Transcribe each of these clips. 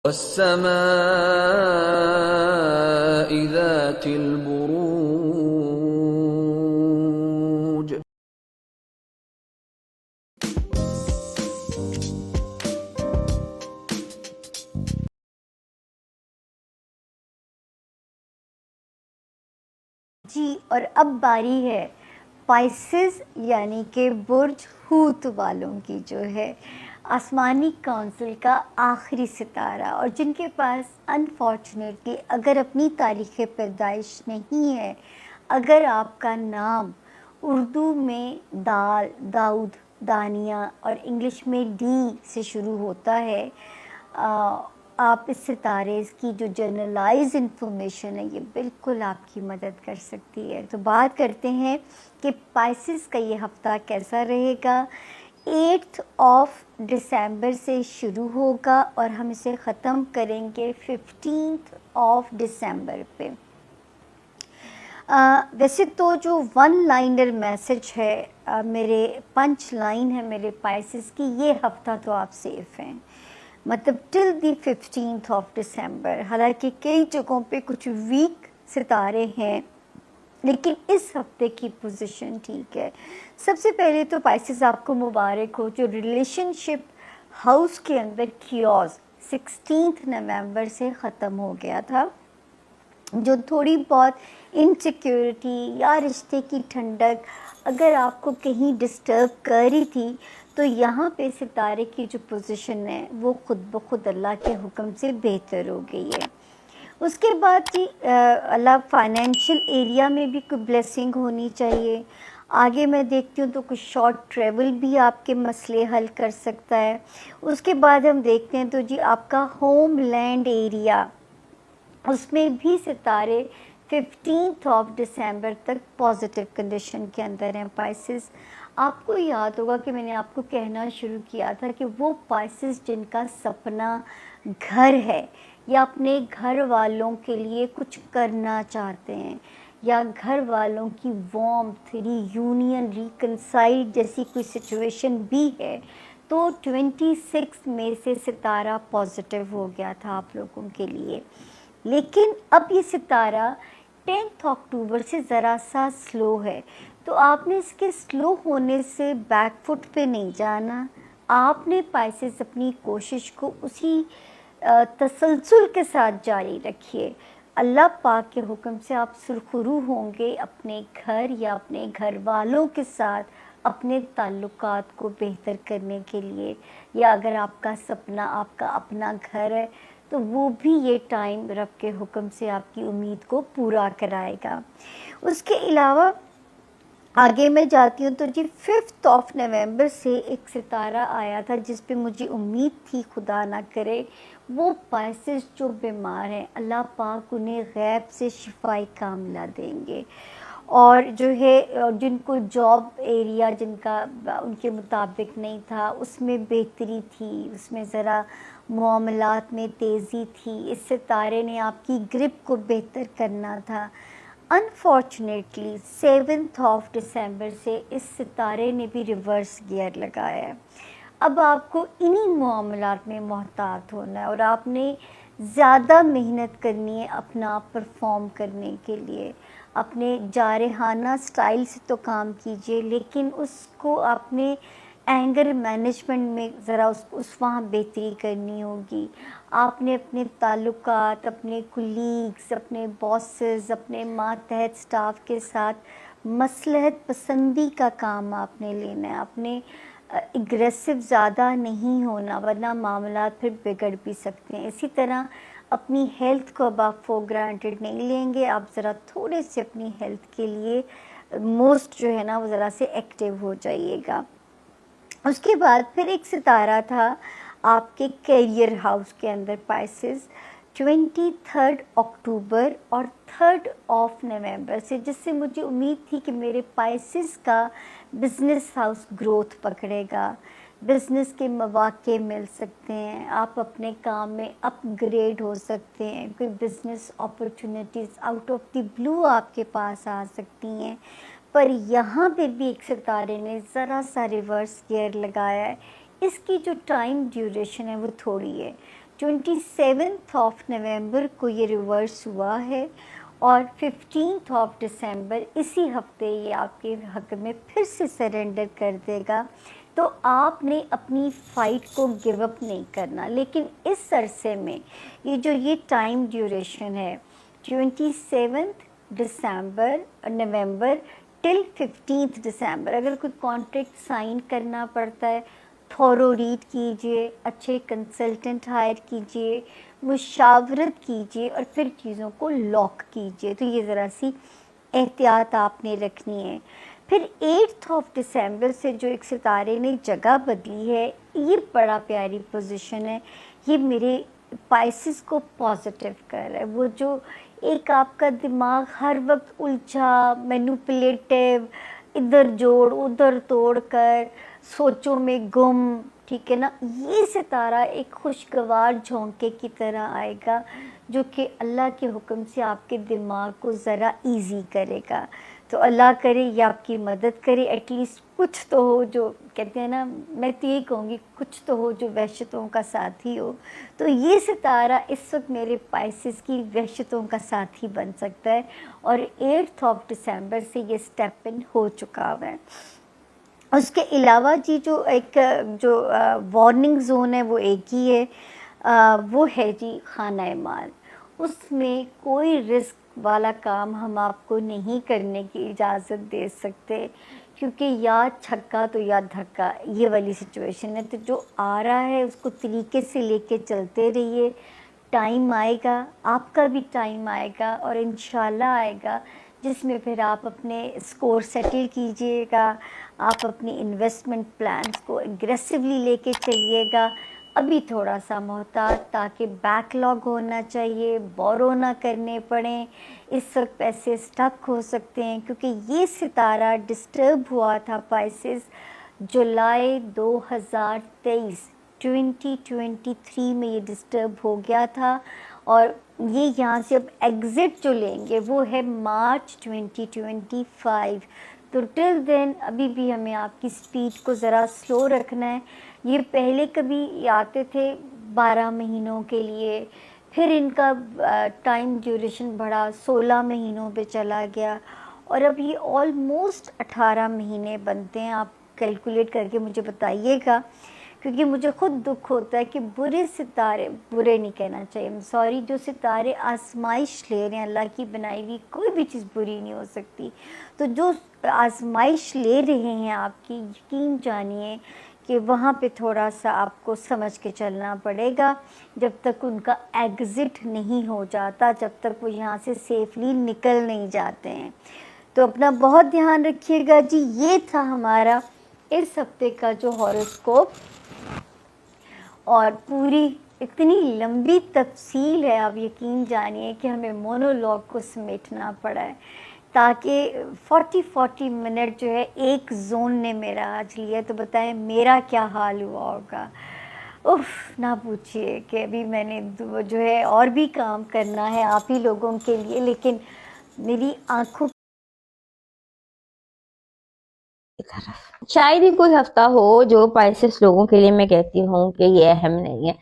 والسماء ذات البروج. جی، اور اب باری ہے پائسز یعنی کہ برج ہوت والوں کی، جو ہے آسمانی کونسل کا آخری ستارہ، اور جن کے پاس انفارچونیٹلی اگر اپنی تاریخ پیدائش نہیں ہے، اگر آپ کا نام اردو میں دال، داؤد، دانیہ اور انگلش میں ڈی سے شروع ہوتا ہے، آپ اس ستارے کی جو جنرلائز انفارمیشن ہے یہ بالکل آپ کی مدد کر سکتی ہے۔ تو بات کرتے ہیں کہ پائسز کا یہ ہفتہ کیسا رہے گا۔ 8 دسمبر سے شروع ہوگا اور ہم اسے ختم کریں گے 15 دسمبر پہ۔ ویسے تو جو ون لائنر میسج ہے، میرے پنچ لائن ہے میرے پائسز کی، یہ ہفتہ تو آپ سیف ہیں، مطلب ٹل دی 15 دسمبر۔ حالانکہ کئی جگہوں پہ کچھ ویک ستارے ہیں، لیکن اس ہفتے کی پوزیشن ٹھیک ہے۔ سب سے پہلے تو پائسز آپ کو مبارک ہو، جو ریلیشن شپ ہاؤس کے اندر کیوز 16 نومبر سے ختم ہو گیا تھا، جو تھوڑی بہت انسیکیورٹی یا رشتے کی ٹھنڈک اگر آپ کو کہیں ڈسٹرب کر رہی تھی، تو یہاں پہ ستارے کی جو پوزیشن ہے وہ خود بخود اللہ کے حکم سے بہتر ہو گئی ہے۔ اس کے بعد جی اللہ فائنینشیل ایریا میں بھی کوئی بلیسنگ ہونی چاہیے۔ آگے میں دیکھتی ہوں تو کچھ شارٹ ٹریول بھی آپ کے مسئلے حل کر سکتا ہے۔ اس کے بعد ہم دیکھتے ہیں تو جی آپ کا ہوم لینڈ ایریا، اس میں بھی ستارے 15 دسمبر تک پازیٹیو کنڈیشن کے اندر ہیں پائسز۔ آپ کو یاد ہوگا کہ میں نے آپ کو کہنا شروع کیا تھا کہ وہ پائسز جن کا سپنا گھر ہے، یا اپنے گھر والوں کے لیے کچھ کرنا چاہتے ہیں، یا گھر والوں کی وارمتھ، ری یونین، ریکنسائل جیسی کوئی سچویشن بھی ہے، تو 26 میں سے ستارہ پازیٹیو ہو گیا تھا آپ لوگوں کے لیے۔ لیکن اب یہ ستارہ 10 اکتوبر سے ذرا سا سلو ہے، تو آپ نے اس کے سلو ہونے سے بیک فٹ پہ نہیں جانا۔ آپ نے پائسز اپنی کوشش کو اسی تسلسل کے ساتھ جاری رکھیے۔ اللہ پاک کے حکم سے آپ سرخرو ہوں گے اپنے گھر یا اپنے گھر والوں کے ساتھ اپنے تعلقات کو بہتر کرنے کے لیے، یا اگر آپ کا سپنا آپ کا اپنا گھر ہے تو وہ بھی یہ ٹائم رب کے حکم سے آپ کی امید کو پورا کرائے گا۔ اس کے علاوہ آگے میں جاتی ہوں تو جی 5 نومبر سے ایک ستارہ آیا تھا جس پہ مجھے امید تھی خدا نہ کرے وہ پائسز جو بیمار ہیں اللہ پاک انہیں غیب سے شفائی کاملہ دیں گے، اور جو ہے جن کو جاب ایریا جن کا ان کے مطابق نہیں تھا اس میں بہتری تھی، اس میں ذرا معاملات میں تیزی تھی، اس ستارے نے آپ کی گرپ کو بہتر کرنا تھا۔ انفارچونیٹلی 7 دسمبر سے اس ستارے نے بھی ریورس گیئر لگایا ہے۔ اب آپ کو انہی معاملات میں محتاط ہونا ہے، اور آپ نے زیادہ محنت کرنی ہے اپنا پرفارم کرنے کے لیے۔ اپنے جارحانہ سٹائل سے تو کام کیجئے، لیکن اس کو آپ نے اینگر مینجمنٹ میں ذرا اس وہاں بہتری کرنی ہوگی۔ آپ نے اپنے تعلقات، اپنے کولیگز، اپنے باسز، اپنے ماتحت سٹاف کے ساتھ مصلحت پسندی کا کام آپ نے لینا ہے۔ آپ نے اگریسو زیادہ نہیں ہونا، ورنہ معاملات پھر بگڑ بھی سکتے ہیں۔ اسی طرح اپنی ہیلتھ کو اب آپ فور گرانٹیڈ نہیں لیں گے، آپ ذرا تھوڑے سے اپنی ہیلتھ کے لیے موسٹ جو ہے نا وہ ذرا سے ایکٹیو ہو جائیے گا۔ اس کے بعد پھر ایک ستارہ تھا آپ کے کیریئر ہاؤس کے اندر پائسز 23 اکتوبر اور 3 نومبر سے، جس سے مجھے امید تھی کہ میرے پائسز کا بزنس ہاؤس گروتھ پکڑے گا، بزنس کے مواقع مل سکتے ہیں، آپ اپنے کام میں اپ گریڈ ہو سکتے ہیں، کوئی business opportunities out of the blue آپ کے پاس آ سکتی ہیں۔ پر یہاں پہ بھی ایک ستارے نے ذرا سا ریورس گیئر لگایا ہے، اس کی جو ٹائم ڈیوریشن ہے وہ تھوڑی ہے، 27 آف نومبر کو یہ ریورس ہوا ہے اور 15 آف دسمبر اسی ہفتے یہ آپ کے حق میں پھر سے سرنڈر کر دے گا. تو آپ نے اپنی فائٹ کو گیو اپ نہیں کرنا. لیکن اس عرصے میں یہ ٹائم ڈیوریشن ہے 27 نومبر ٹل 15 دسمبر، اگر کوئی کانٹریکٹ سائن کرنا پڑتا ہے تھورو ریڈ کیجئے، اچھے کنسلٹنٹ ہائر کیجئے، مشاورت کیجئے اور پھر چیزوں کو لاک کیجئے. تو یہ ذرا سی احتیاط آپ نے رکھنی ہے. پھر 8 آف دسمبر سے جو ایک ستارے نے جگہ بدلی ہے، یہ بڑا پیاری پوزیشن ہے. یہ میرے پائسس کو پازیٹیو کر رہا ہے. وہ جو ایک آپ کا دماغ ہر وقت الجھا، مینوپولیٹیو، ادھر جوڑ ادھر توڑ کر سوچوں میں گم، ٹھیک ہے نا، یہ ستارہ ایک خوشگوار جھونکے کی طرح آئے گا جو کہ اللہ کے حکم سے آپ کے دماغ کو ذرا ایزی کرے گا. تو اللہ کرے یہ آپ کی مدد کرے. ایٹ لیسٹ کچھ تو ہو، جو کہتے ہیں نا، میں تو یہی کہوں گی کچھ تو ہو جو وحشتوں کا ساتھی ہو. تو یہ ستارہ اس وقت میرے پائسس کی وحشتوں کا ساتھی بن سکتا ہے اور 8 آف دسمبر سے یہ اسٹیپ ان ہو چکا ہوا ہے. اس کے علاوہ جو ایک وارننگ زون ہے وہ ایک ہی ہے، وہ ہے خانہ مال. اس میں کوئی رسک والا کام ہم آپ کو نہیں کرنے کی اجازت دے سکتے، کیونکہ یا چھکا تو یا دھکا، یہ والی سچویشن ہے. تو جو آ رہا ہے اس کو طریقے سے لے کے چلتے رہیے. ٹائم آئے گا، آپ کا بھی ٹائم آئے گا اور انشاءاللہ آئے گا جس میں پھر آپ اپنے اسکور سیٹل کیجئے گا، آپ اپنی انویسٹمنٹ پلانس کو اگریسولی لے کے چلیے گا. ابھی تھوڑا سا محتاط، تاکہ بیک لاگ ہونا چاہیے، بورو نہ کرنے پڑیں. اس وقت پیسے اسٹک ہو سکتے ہیں کیونکہ یہ ستارہ ڈسٹرب ہوا تھا پائسس جولائی 2023 میں یہ ڈسٹرب ہو گیا تھا، اور یہ یہاں سے اب ایگزٹ جو لیں گے وہ ہے مارچ 2025. تو ٹل دین ابھی بھی ہمیں آپ کی سپیڈ کو ذرا سلو رکھنا ہے. یہ پہلے کبھی آتے تھے 12 مہینوں کے لیے، پھر ان کا ٹائم ڈیوریشن بڑھا 16 مہینوں پہ چلا گیا، اور اب یہ آلموسٹ 18 مہینے بنتے ہیں. آپ کیلکولیٹ کر کے مجھے بتائیے گا، کیونکہ مجھے خود دکھ ہوتا ہے کہ برے ستارے، برے نہیں کہنا چاہیے، سوری، جو ستارے آزمائش لے رہے ہیں، اللہ کی بنائی ہوئی کوئی بھی چیز بری نہیں ہو سکتی. تو جو آزمائش لے رہے ہیں آپ کی، یقین جانیے کہ وہاں پہ تھوڑا سا آپ کو سمجھ کے چلنا پڑے گا جب تک ان کا ایگزٹ نہیں ہو جاتا، جب تک وہ یہاں سے سیفلی نکل نہیں جاتے ہیں. تو اپنا بہت دھیان رکھیے گا جی. یہ تھا ہمارا اس ہفتے کا جو ہاروسکوپ، اور پوری اتنی لمبی تفصیل ہے، آپ یقین جانیے کہ ہمیں مونولاگ کو سمیٹنا پڑا ہے، تاکہ 40 منٹ جو ہے ایک زون نے میرا آج لیا. تو بتائیں میرا کیا حال ہوا ہوگا. نہ پوچھئے کہ ابھی میں نے جو ہے اور بھی کام کرنا ہے آپ ہی لوگوں کے لیے، لیکن میری آنکھوں شاید ہی کوئی ہفتہ ہو جو پائسس لوگوں کے لیے میں کہتی ہوں کہ یہ اہم نہیں ہے.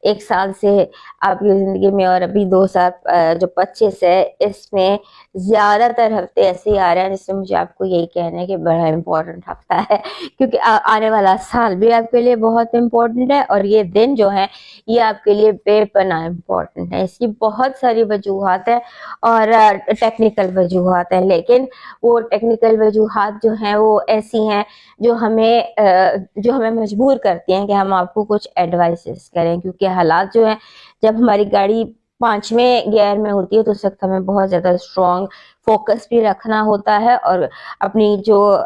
1 سال سے آپ کی زندگی میں، اور ابھی 2 سال جو 25 ہے، اس میں زیادہ تر ہفتے ایسے ہی آ رہے ہیں جس سے مجھے آپ کو یہی کہنا ہے کہ بڑا امپورٹنٹ ہفتہ ہے، کیونکہ آنے والا سال بھی آپ کے لیے بہت امپورٹنٹ ہے، اور یہ دن جو ہے یہ آپ کے لیے بے پناہ امپورٹنٹ ہے. اس کی بہت ساری وجوہات ہیں اور ٹیکنیکل وجوہات ہیں، لیکن وہ ٹیکنیکل وجوہات جو ہیں وہ ایسی ہیں جو ہمیں مجبور کرتی ہیں کہ ہم آپ کو کچھ ایڈوائسز کریں. کیونکہ حالات جو ہیں، جب ہماری گاڑی 5ویں گیئر میں ہوتی ہے تو اس وقت ہمیں بہت زیادہ اسٹرانگ فوکس بھی رکھنا ہوتا ہے، اور اپنی جو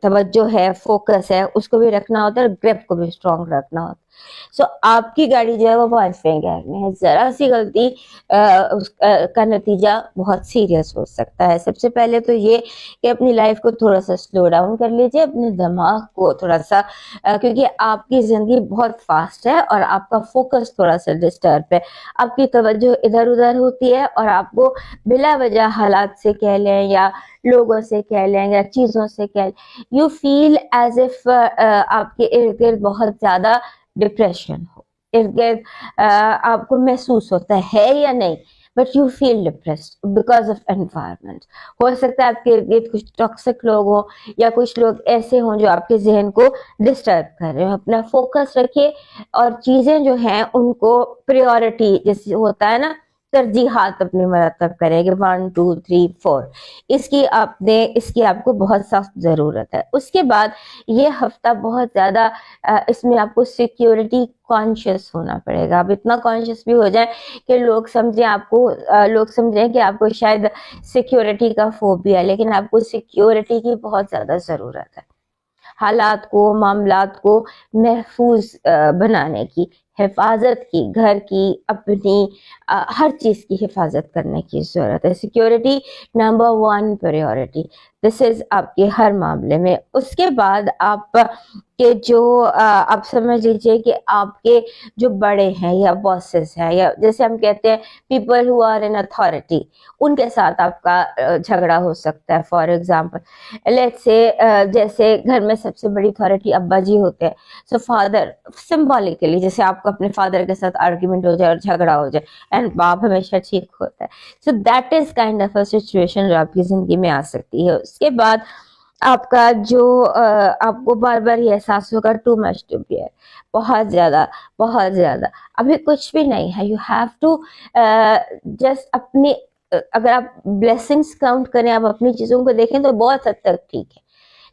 توجہ ہے، فوکس ہے، اس کو بھی رکھنا ہوتا ہے، اور گرپ کو بھی اسٹرانگ رکھنا ہوتا ہے. سو آپ کی گاڑی جو ہے وہ 5ویں گیئر میں ہے. ذرا سی غلطی کا نتیجہ بہت سیریس ہو سکتا ہے. سب سے پہلے تو یہ کہ اپنی لائف کو تھوڑا سا سلو ڈاؤن کر لیجیے، اپنے دماغ کو تھوڑا سا، کیونکہ آپ کی زندگی بہت فاسٹ ہے اور آپ کا فوکس تھوڑا سا ڈسٹرب ہے. آپ کی توجہ ادھر ادھر ہوتی ہے، اور آپ کو بلا وجہ حالات سے کہہ لیں یا لوگوں سے کہہ لیں یا چیزوں سے کہہ لیں، یو فیل ایز اف آپ کے ارد گرد بہت زیادہ ڈپریشن ہو. ارد گرد آپ کو محسوس ہوتا ہے یا نہیں, but you feel depressed because of environment. ہو سکتا ہے آپ کے ارد گرد کچھ ٹاکسک لوگ ہوں یا کچھ لوگ ایسے ہوں جو آپ کے ذہن کو ڈسٹرب کر رہے ہوں. اپنا فوکس رکھیے اور چیزیں جو ہیں ان کو پریورٹی جیسے ہوتا ہے نا, ترجیحات اپنی مرتب کریں کہ 1 2 3 4, اس کی آپ کو بہت سخت ضرورت ہے. اس کے بعد یہ ہفتہ بہت زیادہ اس میں آپ کو سیکیورٹی کانشیس ہونا پڑے گا. آپ اتنا کانشیس بھی ہو جائیں کہ لوگ سمجھیں کہ آپ کو شاید سیکیورٹی کا فوبیا ہے, لیکن آپ کو سیکیورٹی کی بہت زیادہ ضرورت ہے. حالات کو, معاملات کو محفوظ بنانے کی, حفاظت کی, گھر کی, اپنی ہر چیز کی حفاظت کرنے کی ضرورت ہے. Security number 1 priority. This is آپ کے ہر معاملے میں. اس کے بعد آپ کے جو آپ سمجھ لیجیے کہ آپ کے جو بڑے ہیں یا باسز ہیں, یا جیسے ہم کہتے ہیں people who are in authority, ان کے ساتھ آپ کا جھگڑا ہو سکتا ہے. فار ایگزامپل لیٹس سے جیسے گھر میں سب سے بڑی اتھارٹی ابا جی ہوتے ہیں, سو فادر سمبولکلی جیسے آپ کو اپنے فادر کے ساتھ آرگیومنٹ ہو جائے اور جھگڑا ہو جائے, اینڈ باپ ہمیشہ ٹھیک ہوتا ہے. So that is kind of a situation جو آپ کی زندگی میں آ سکتی ہے. اس کے بعد آپ کا جو آپ کو بار بار یہ احساس ہوگا ٹو مچ ٹو بیئر, بہت زیادہ بہت زیادہ, ابھی کچھ بھی نہیں ہے. یو ہیو ٹو جسٹ اپنی, اگر آپ بلیسنگس کاؤنٹ کریں, آپ اپنی چیزوں کو دیکھیں تو بہت حد تک ٹھیک ہے.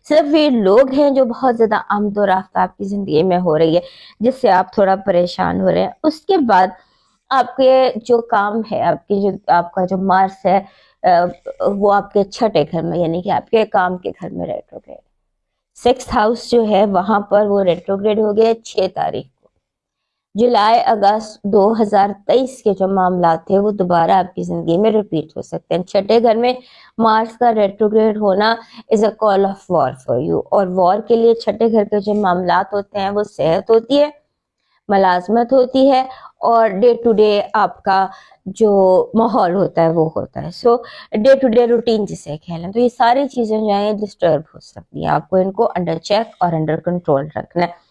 صرف یہ لوگ ہیں جو بہت زیادہ آمد و رفت آپ کی زندگی میں ہو رہی ہے, جس سے آپ تھوڑا پریشان ہو رہے ہیں. اس کے بعد آپ کے جو کام ہے, آپ کا جو مارس ہے, وہ آپ کے چھٹے گھر میں, یعنی کہ آپ کے کام کے گھر میں ریٹروگریڈ. 6th ہاؤس جو ہے وہاں پر وہ ریٹروگریڈ ہو گیا 6 تاریخ کو. جولائی اگست 2023 کے جو معاملات تھے وہ دوبارہ آپ کی زندگی میں ریپیٹ ہو سکتے ہیں. چھٹے گھر میں مارس کا ریٹروگریڈ ہونا is a call of war for you, اور وار کے لیے چھٹے گھر کے جو معاملات ہوتے ہیں وہ صحت ہوتی ہے, ملازمت ہوتی ہے, اور ڈے ٹو ڈے آپ کا جو ماحول ہوتا ہے وہ ہوتا ہے. سو ڈے ٹو ڈے روٹین جسے کہہ لیں, تو یہ ساری چیزیں جو ہیں ڈسٹرب ہو سکتی ہیں. آپ کو ان کو انڈر چیک اور انڈر کنٹرول رکھنا ہے.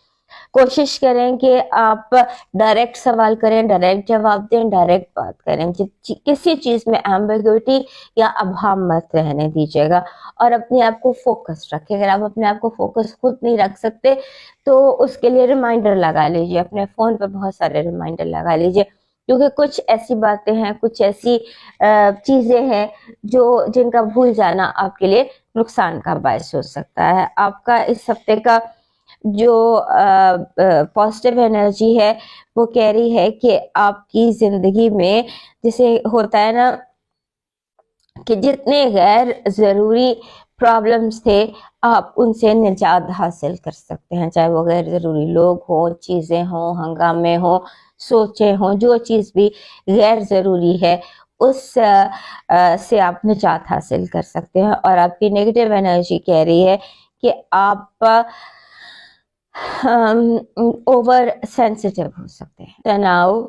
کوشش کریں کہ آپ ڈائریکٹ سوال کریں, ڈائریکٹ جواب دیں, ڈائریکٹ بات کریں. کسی چیز میں ایمبیگوٹی یا ابہام مت رہنے دیجیے گا, اور اپنے آپ کو فوکس رکھیں. اگر آپ اپنے آپ کو فوکس خود نہیں رکھ سکتے تو اس کے لیے ریمائنڈر لگا لیجیے, اپنے فون پہ بہت سارے ریمائنڈر لگا لیجیے, کیونکہ کچھ ایسی باتیں ہیں, کچھ ایسی چیزیں ہیں جن کا بھول جانا آپ کے لیے نقصان کا باعث ہو سکتا ہے. آپ کا اس ہفتے کا جو پازیٹیو انرجی ہے وہ کہہ رہی ہے کہ آپ کی زندگی میں جیسے ہوتا ہے نا کہ جتنے غیر ضروری پرابلمس تھے آپ ان سے نجات حاصل کر سکتے ہیں, چاہے وہ غیر ضروری لوگ ہوں, چیزیں ہوں, ہنگامے ہوں, سوچیں ہوں, جو چیز بھی غیر ضروری ہے اس سے آپ نجات حاصل کر سکتے ہیں. اور آپ کی نیگیٹو انرجی کہہ رہی ہے کہ آپ اوور سینسیٹیو ہو سکتے ہیں, تناؤ,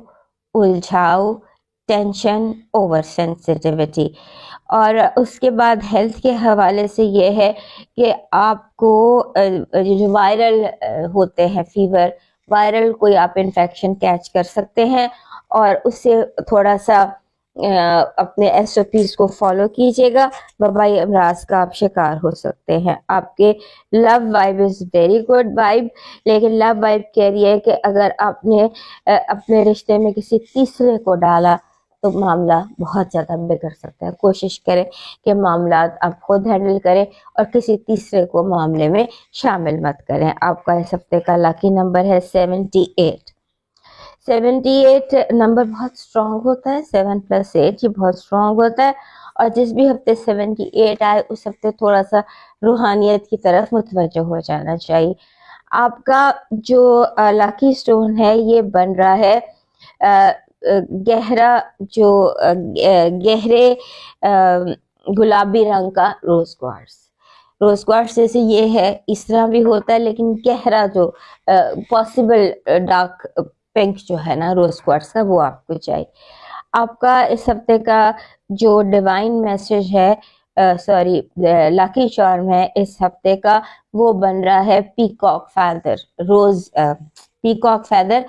الجھاؤ, ٹینشن, اوور سینسیٹیوٹی. اور اس کے بعد ہیلتھ کے حوالے سے یہ ہے کہ آپ کو جو وائرل ہوتے ہیں فیور, وائرل کوئی آپ انفیکشن کیچ کر سکتے ہیں, اور اس سے تھوڑا سا اپنے ایس او پیز کو فالو کیجیے گا. وبائی امراض کا آپ شکار ہو سکتے ہیں. آپ کے love vibe is very good vibe, لیکن لو وائب کہہ رہی ہے کہ اگر آپ نے اپنے رشتے میں کسی تیسرے کو ڈالا تو معاملہ بہت زیادہ بگڑ سکتا ہے. کوشش کریں کہ معاملات آپ خود ہینڈل کریں اور کسی تیسرے کو معاملے میں شامل مت کریں. آپ کا اس ہفتے کا لاکی نمبر ہے 78. 78 نمبر بہت اسٹرانگ ہوتا ہے, 7+8 یہ بہت اسٹرانگ ہوتا ہے, اور جس بھی ہفتے 78 آئے اس ہفتے تھوڑا سا روحانیت کی طرف متوجہ ہو جانا چاہیے. آپ کا جو لاکی سٹون ہے یہ بن رہا ہے گہرے گلابی رنگ کا روز کوارٹز. روز کوارٹز جیسے یہ ہے اس طرح بھی ہوتا ہے, لیکن گہرا جو پاسبل ڈارک پنک جو ہے نا روز کوارٹز کا, وہ آپ کو چاہیے. آپ کا اس ہفتے کا جو ڈیوائن میسج ہے, لاکی چارم ہے اس ہفتے کا, وہ بن رہا ہے پیکاک فیدر. Peacock feather